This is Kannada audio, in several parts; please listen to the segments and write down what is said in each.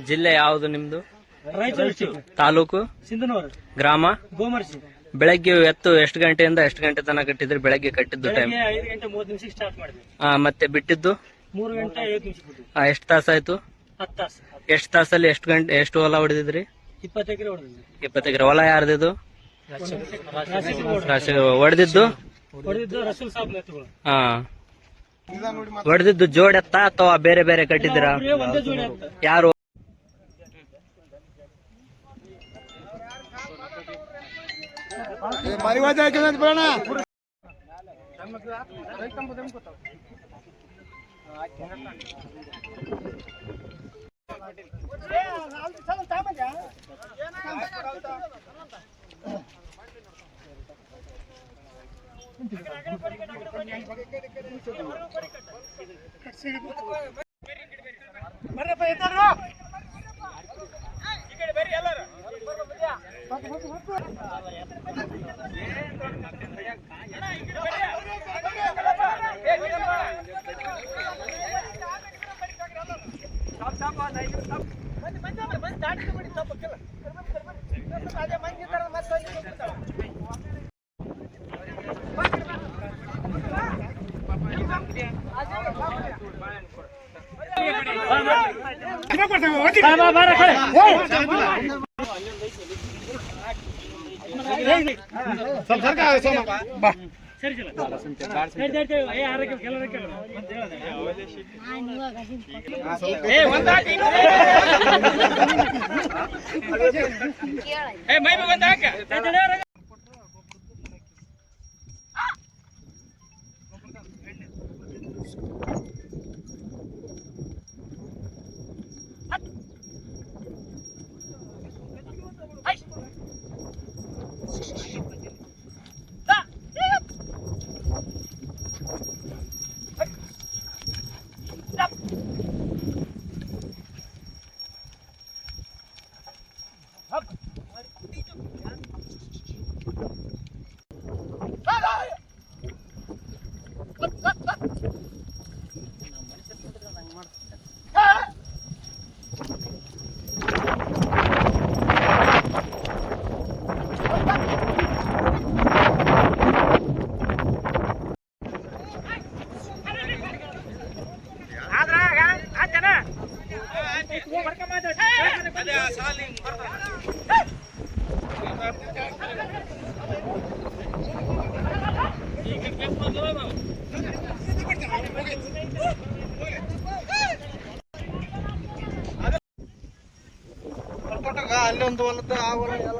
ಜಿಲ್ಲೆ ಯಾವುದು ನಿಮ್ದು? ತಾಲೂಕು ಸಿಂಧನೂರು, ಗ್ರಾಮ ಗೋಮರ್ಸಿ. ಬೆಳಗ್ಗೆ ಎತ್ತು ಎಷ್ಟು ಗಂಟೆಯಿಂದ ಎಷ್ಟು ಗಂಟೆ ತನಕ ಕಟ್ಟಿದ್ರಿ? ಬೆಳಗ್ಗೆ ಕಟ್ಟಿದ್ದು ಟೈಮ್ 5 ಗಂಟೆ 30 ನಿಮಿಷಕ್ಕೆ ಸ್ಟಾರ್ಟ್ ಮಾಡಿದ್ವಿ. ಮತ್ತೆ ಬಿಟ್ಟಿದ್ದು 3 ಗಂಟೆ 5 ನಿಮಿಷ. ಎಷ್ಟು ತಾಸಾಯ್ತು? 10 ತಾಸು. ಎಷ್ಟು ತಾಸಲ್ಲಿ ಎಷ್ಟು ಹೊಲ ಹೊಡೆದಿದ್ರಿ? 20 ಎಕರೆ ಹೊಡೆದಿದ್ವಿ. 20 ಎಕರೆ ಹೊಲ ಯಾರ್ದಿದ್ದು? ಹೊಡೆದಿದ್ದು ರಸೂಲ್ ಸಾಬ್ ಎತ್ತುಗಳು. ಹೊಡೆದಿದ್ದು ಜೋಡ್ ಎತ್ತ ಅಥವಾ ಬೇರೆ ಬೇರೆ ಕಟ್ಟಿದ್ದೀರಾ? ಒಂದೇ ಜೋಡಿ ಎತ್ತು. ಯಾರು? ಅಲ್ಲೊಂದು ಹೊಲದ ಆ ಹೊಲ ಎಲ್ಲ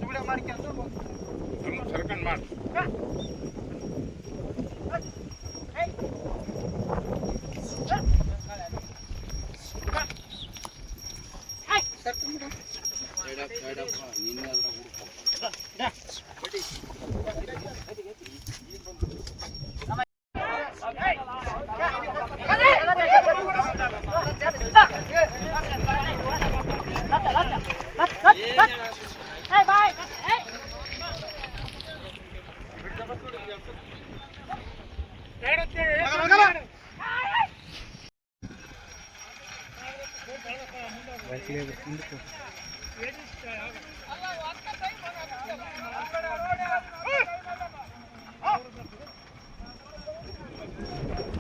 ಬಿಡ ಮಾಡ್ಕೊಂಡು ಸರ್ಕಂಡ್ ಮಾಡಿ Let's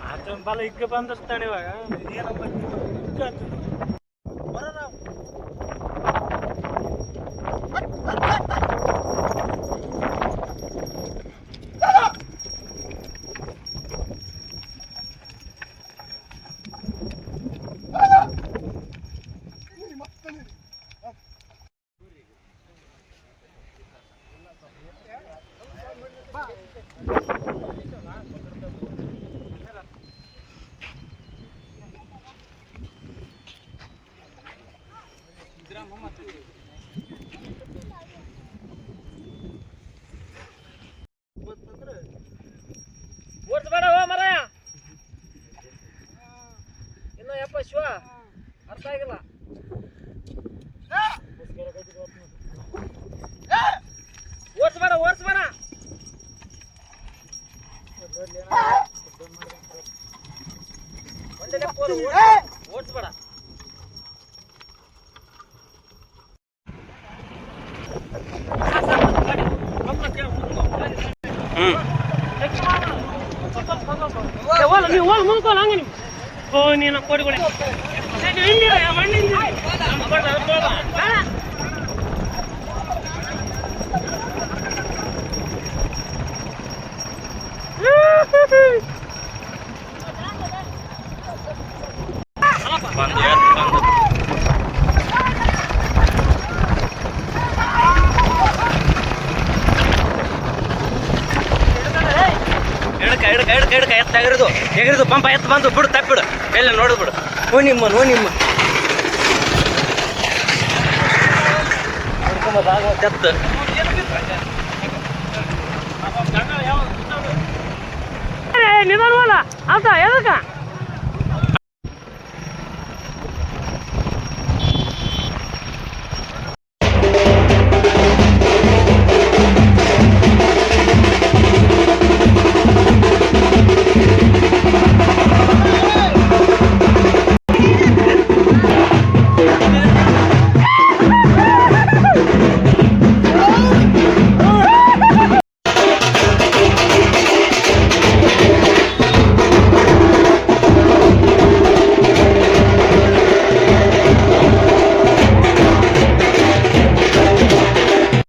ಆತ ಬಾಲ ಈಗ ಬಂದಸ್ತಾನೆ ಇವಾಗ ಏನಪ್ಪ ಓಡಿಸ್ಬೇಡ ಹೋ ಮರ ಇನ್ನು ಯಪ್ಪ ಶಿವ ಅರ್ಥ ಆಗಿಲ್ಲ ಓಡಿಸ್ಬೇಡ ಓಡಿಸ್ಬೇಡ ಓಡಿಸ್ಬೇಡ ನೀವು ಹೋಗಿ ಮುಂದ್ಕೋಲ್ಲ ಹಂಗೆ ನೀವು ಓ ನೀನು ಕೊಡಿಗೊಳೆ ಎಗರಿದು ಪಂಪ ಎತ್ತು ಬಂದು ಬಿಡು ತಪ್ಪಿಡು ಎಲ್ಲ ನೋಡಿದ್ ಬಿಡು ಹೋ ನಿಮ್ಮ ಎತ್ತು ನಿಧಾನವಲ್ಲ ಅಂತ ಎದಕ್ಕ